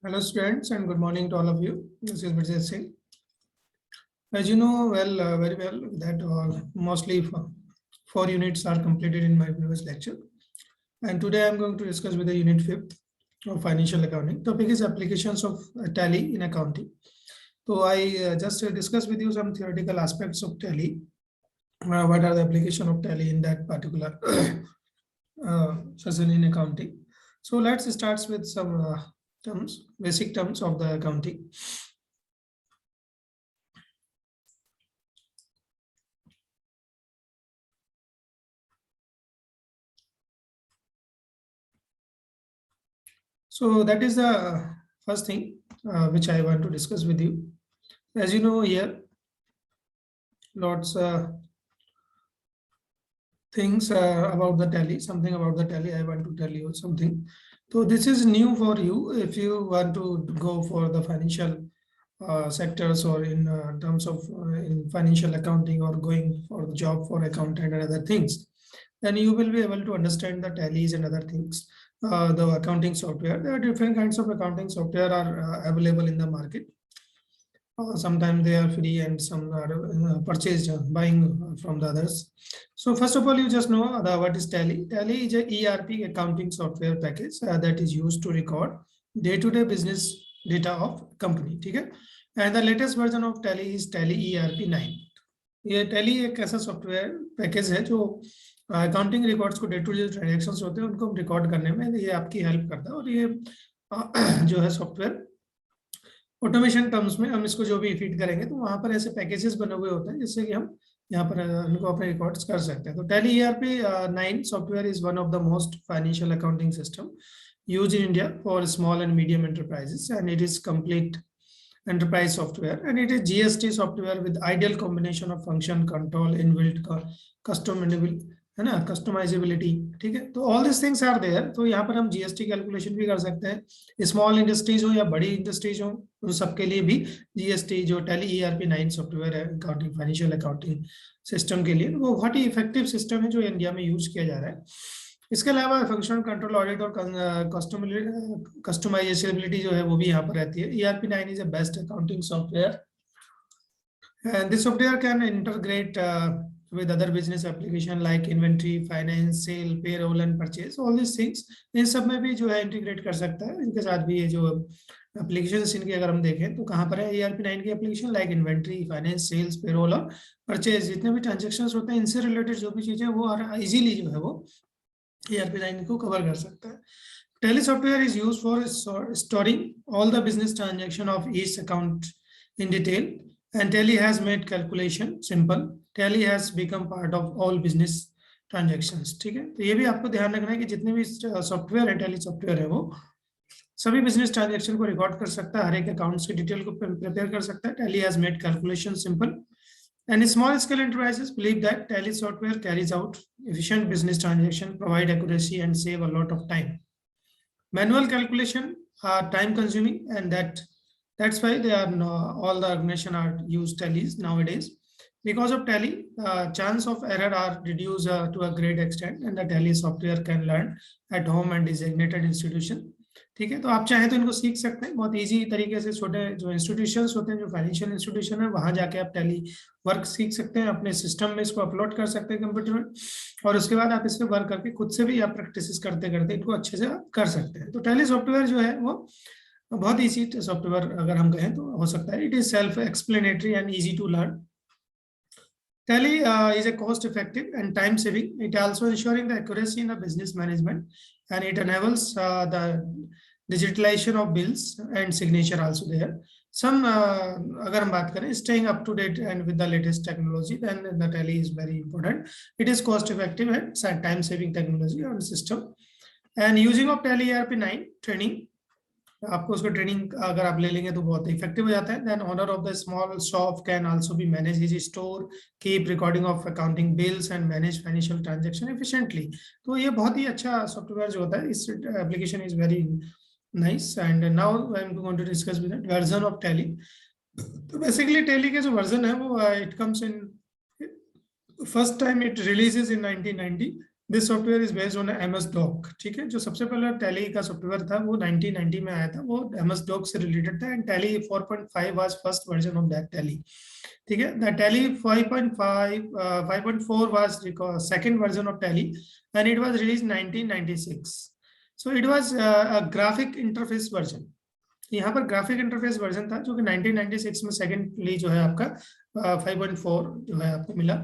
Hello students and good morning to all of you. This is Vijay Singh. As you know very well that mostly four units are completed in my previous lecture. And today I am going to discuss with the unit 5th of financial accounting. Topic is applications of tally in accounting. So I just discuss with you some theoretical aspects of tally. What are the application of tally in that particular session in accounting. So let's start with some basic terms of the accounting. So that is the first thing which I want to discuss with you. As you know here, lots things about the tally, something about the tally. I want to tell you something. So this is new for you if you want to go for the financial sectors or in terms of in financial accounting or going for the job for accountant and other things. Then you will be able to understand the tallies and other things. The accounting software. There are different kinds of accounting software are available in the market. Sometimes they are free and some are purchased, buying from the others. So first of all, you just know what is Tally. Tally is a ERP accounting software package that is used to record day-to-day business data of company. Okay? And the latest version of Tally is Tally ERP 9. ये Tally एक ऐसा software package है जो accounting records को day to day transactions होते हैं उनको record करने में ये आपकी हेल्प करता है और ये जो है सॉफ्टवेयर ऑटोमेशन टर्म्स में हम इसको जो भी फीड करेंगे तो वहां पर ऐसे पैकेजेस बने हुए होते हैं जिससे कि हम यहाँ पर उनको अपने रिकॉर्ड्स कर सकते हैं. तो Tally ERP 9 software is one of the most financial accounting system used in India for small and medium enterprises, and it is complete enterprise software, and it is GST software with ideal combination of function, control, inbuilt customizability. ठीक है, तो all these things are there. तो यहाँ पर हम GST calculation भी कर सकते हैं. स्मॉल इंडस्ट्रीज हो या बड़ी इंडस्ट्रीज हो उन सबके लिए भी GST जो Tally ERP 9 सॉफ्टवेयर है अकाउंटिंग फाइनेंशियल अकाउंटिंग सिस्टम के लिए वो बहुत ही इफेक्टिव सिस्टम है जो इंडिया में यूज किया जा रहा है. इसके अलावा फंक्शनल कंट्रोल ऑडिट और कस्टमाइजेबिलिटी जो है वो भी यहाँ पर रहती है. ERP 9 is a best accounting software and this software can integrate with other business application like inventory, finance, sale, payroll and purchase. All these things इन सब में भी जो है इंटीग्रेट कर सकता है. इनके साथ भी ये जो एप्लीकेशंस इनके अगर हम देखें तो कहाँ पर है ERP 9 की application like inventory, finance, sales, payroll और परचेज जितने भी ट्रांजेक्शंस होते हैं इनसे रिलेटेड जो भी चीजें वो इजीली जो है वो ERP 9 को कवर कर सकता है. Tally software is used for storing all the business transaction of each account in detail, and Tally has made calculation simple. Tally has become part of all business transactions. ठीक है, तो ये भी आपको ध्यान रखना है कि जितने भी सॉफ्टवेयर है Tally सॉफ्टवेयर है वो सभी बिजनेस ट्रांजेक्शन को रिकॉर्ड कर सकता है, हर एक अकाउंट्स की डिटेल को प्रिपेयर कर सकता है. Tally has made calculation simple. And small scale enterprises believe that Tally software carries out efficient business transaction, provide accuracy and save a lot of time. Manual calculation are time consuming, and that's why they are all the organization are use Tallies nowadays. Because of Tally, chance of error are reduced to a great extent, and the Tally software can learn at home and designated institution. ठीक है, तो आप चाहें तो इनको सीख सकते हैं बहुत इजी तरीके से. छोटे जो इंस्टीट्यूशंस होते हैं जो फाइनेंशियल इंस्टीट्यूशन है वहां जाके आप Tally वर्क सीख सकते हैं, अपने सिस्टम में इसको अपलोड कर सकते हैं कंप्यूटर में और उसके बाद आप इस पर वर्क करके खुद से भी आप प्रैक्टिस करते करते इनको अच्छे से कर सकते हैं. तो Tally सॉफ्टवेयर जो है वो बहुत ईजी सॉफ्टवेयर अगर हम कहें तो हो सकता है. It is self explanatory and easy to learn. Tally is a cost effective and time saving. It also ensuring the accuracy in the business management, and it enables the digitalization of bills and signature also there. Some अगर हम बात करें staying up to date and with the latest technology, then the Tally is very important. It is cost effective and time saving technology on system. And using of Tally ERP 9 training, आपको उसको training अगर आप ले लेंगे तो बहुत effective हो जाता है. Then owner of the small shop can also be manage his store, keep recording of accounting bills and manage financial transaction efficiently. तो ये बहुत ही अच्छा सॉफ्टवेयर जो होता है. इस application is very nice. And now I am going to discuss with the version of Tally. तो basically Tally के जो वर्जन है वो it comes in first time it releases in 1990. This software is based on MS DOS. ठीक है, जो सबसे पहला टैली का सॉफ्टवेयर था वो 1990 में आया था, वो एमएस डॉक से रिलेटेड था, and tally 4.5 was first version of that tally. ठीक है, the tally 5.4 was second version of tally, and it was release 1996। So it was a graphic interface version. यहाँ पर ग्राफिक इंटरफेस वर्जन था जो कि 1996 में सेकेंडली जो है आपका 5.4 जो है आपको मिला।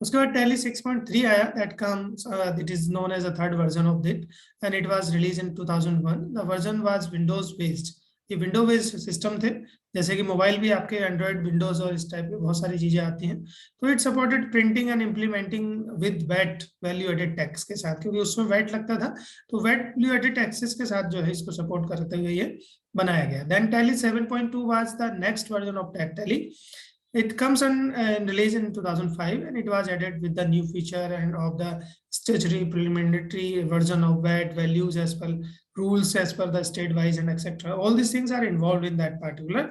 उसके बाद टैली 6.3 आया, that comes it is known as a third version of that, and it was release in 2001। The version was Windows based. ये विंडो बेस्ड सिस्टम थे, जैसे कि मोबाइल भी आपके एंड्रॉइड, विंडोज और इस टाइप की बहुत सारी चीजें आती हैं। तो it supported printing and implementing with VAT value added tax के साथ, क्योंकि उसमें वैट लगता था, तो वैट वैल्यू एडेड टैक्सेस के साथ जो है इसको सपोर्ट करते हुए ये बनाया गया। Then Tally 7.2 was the next version of Tally. It comes on release in 2005, and it was added with the new feature and of the statutory preliminary version of VAT values as per rules as per the state wise and etc. All these things are involved in that particular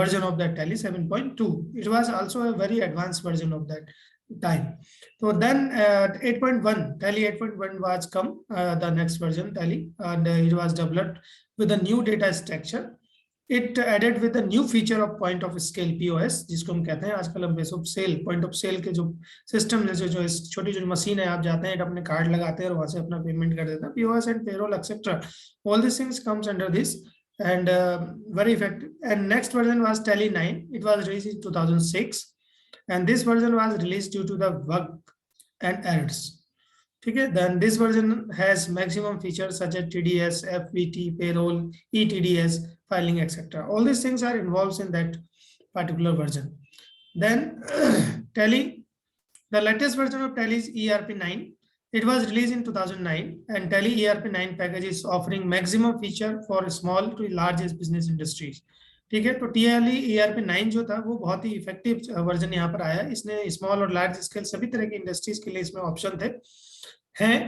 version of that tally 7.2. It was also a very advanced version of that time. So then 8.1 tally 8.1 was come, the next version tally, and it was developed with a new data structure. It added with a new feature of point of scale POS, जिसको हम कहते हैं आजकल हम base of sale, point of sale के जो system, जैसे जो छोटी जो मशीन है, आप जाते हैं अपने कार्ड लगाते हैं और वहां से अपना पेमेंट कर देते हैं, POS and payroll etc. All these things comes under this, and very effective. And next version was Tally 9. It was released in 2006, and this version was released due to the bug and errors. ठीक है, then this version has maximum features such as TDS, FVT, payroll, ETDS, filing, etc. All these things are involved in that particular version. Then Tally, the latest version of Tally is ERP 9. It was released in 2009, and Tally ERP 9 package is offering maximum feature for small to large business industries. ठीक है, तो Tally ERP 9 जो था वो बहुत ही effective version यहाँ पर आया। इसने स्मॉल और लार्ज स्केल सभी तरह की इंडस्ट्रीज के लिए इसमें ऑप्शन थे हैं,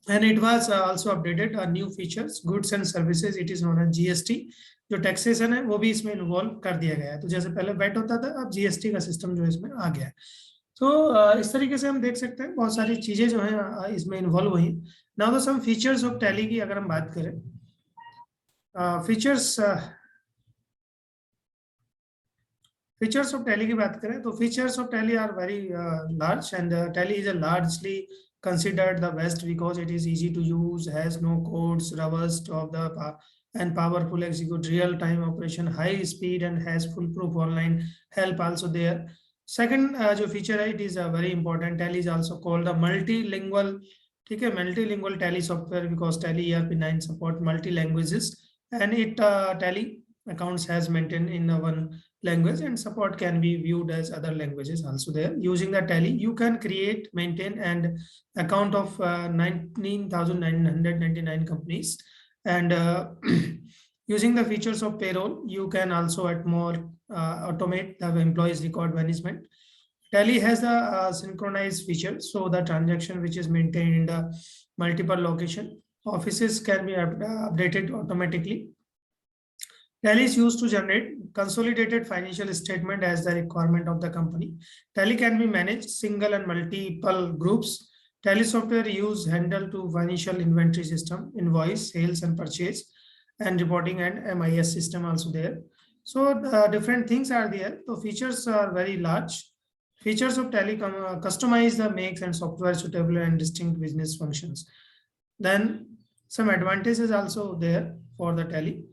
and it was also updated new features, goods and services, it is known as GST. जो टैक्सेशन है वो भी इसमें इन्वॉल्व कर दिया गया है। तो जैसे पहले वैट होता था, अब GST का सिस्टम जो इसमें आ गया है। तो इस तरीके से हम देख सकते हैं बहुत सारी चीजें जो हैं इसमें इन्वॉल्व हुई। Now the some features of Tally की अगर हम बात करें, फीचर्स ऑफ टैली की बात करें तो features of Tally are very large, and Tally is a largely considered the best because it is easy to use, has no codes, robust of the and powerful execute real-time operation, high speed, and has foolproof online help also there. Second जो feature है, it is very important. Tally is also called a multilingual. ठीक है, multilingual Tally software because Tally ERP 9 support multi languages, and it Tally accounts has maintained in one language, and support can be viewed as other languages also there. Using the Tally, you can create, maintain, and account of 19,999 companies, and using the features of payroll, you can also at more automate the employees record management. Tally has the synchronized feature, so the transaction which is maintained in the multiple location offices can be updated automatically. Tally is used to generate consolidated financial statement as the requirement of the company. Tally can be managed single and multiple groups. Tally software use handle to financial inventory system, invoice, sales and purchase, and reporting, and MIS system also there. So different things are there. So features are very large. Features of Tally customize the makes and software suitable and distinct business functions. Then some advantages also there for the Tally.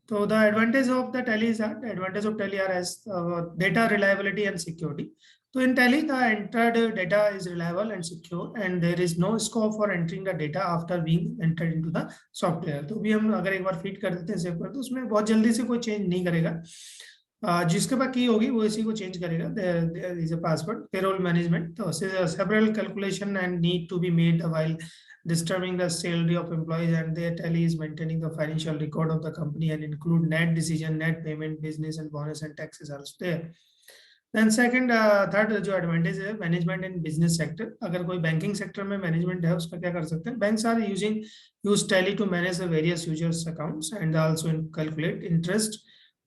So the advantage of the Tally is that advantage of Tally are as data reliability and security. So in Tally, the entered data is reliable and secure, and there is no scope for entering the data after being entered into the software. तो भी हम अगर एक बार feed कर देते हैं save कर, तो उसमें बहुत जल्दी से कोई चेंज नहीं करेगा। जिसके पास की होगी वो इसी को चेंज करेगा। There is a password, payroll management, so several calculation and need to be made while disturbing the salary of employees, and their Tally is maintaining the financial record of the company and include net decision, net payment, business and bonus and taxes also there. Then second, third जो advantage है management in business sector. अगर कोई banking sector में management है उसका क्या कर सकते हैं? Banks are use Tally to manage the various users accounts and also calculate interest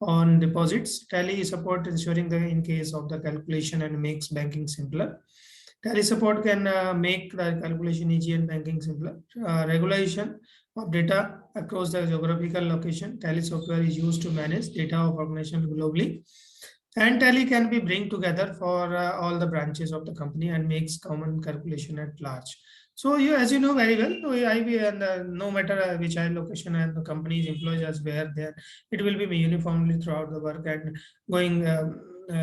on deposits. Tally support ensuring the in case of the calculation and makes banking simpler. Tally support can make the calculation easy and banking simpler. Regulation of data across the geographical location. Tally software is used to manage data of organization globally. And Tally can be bring together for all the branches of the company and makes common calculation at large. So you, as you know very well, so no matter which location and the company's employees as where there, it will be uniformly throughout the work and going.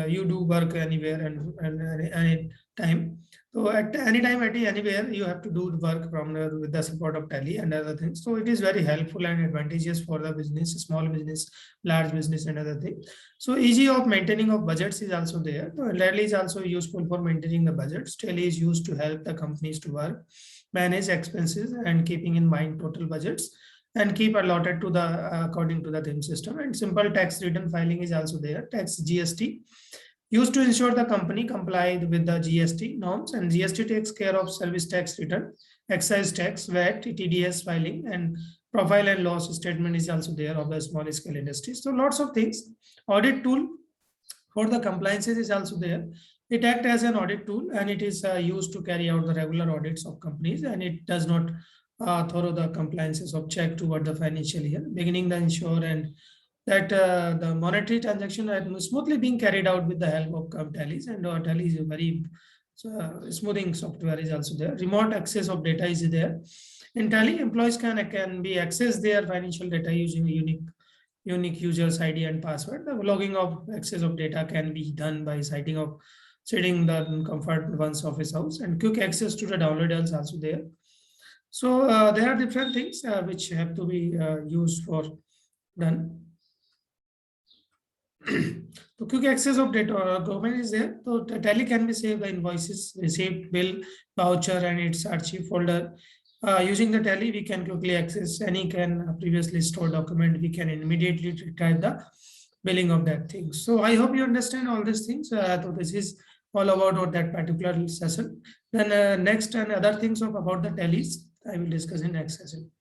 You do work anywhere and any time. So at any time, at anywhere, you have to do work from with the support of Tally and other things. So it is very helpful and advantageous for the business, small business, large business, and other things. So easy of maintaining of budgets is also there. So Tally is also useful for maintaining the budgets. Tally is used to help the companies to work, manage expenses, and keeping in mind total budgets and keep allotted to the according to the theme system. And simple tax return filing is also there. Tax GST used to ensure the company complied with the GST norms, and GST takes care of service tax return, excise tax, VAT, TDS filing, and profile and loss statement is also there of the small scale industries. So lots of things. Audit tool for the compliances is also there. It acts as an audit tool and it is used to carry out the regular audits of companies, and it does not thorough the compliances of check toward the financial year, beginning the ensure and that the monetary transaction are smoothly being carried out with the help of tallies, and Tally is a very smoothing software is also there. Remote access of data is there. In Tally, employees can be access their financial data using a unique user's ID and password. The logging of access of data can be done by sitting the comfort one's office house, and quick access to the download is also there. So there are different things which have to be used for done. So quick access of data government is there. So Tally can be saved the invoices, receipt, bill, voucher, and its archive folder. Using the Tally, we can quickly access any previously stored document. We can immediately retrieve the billing of that thing. So I hope you understand all these things. So this is all about that particular session. Then next and other things about the Tallies I will discuss in next session.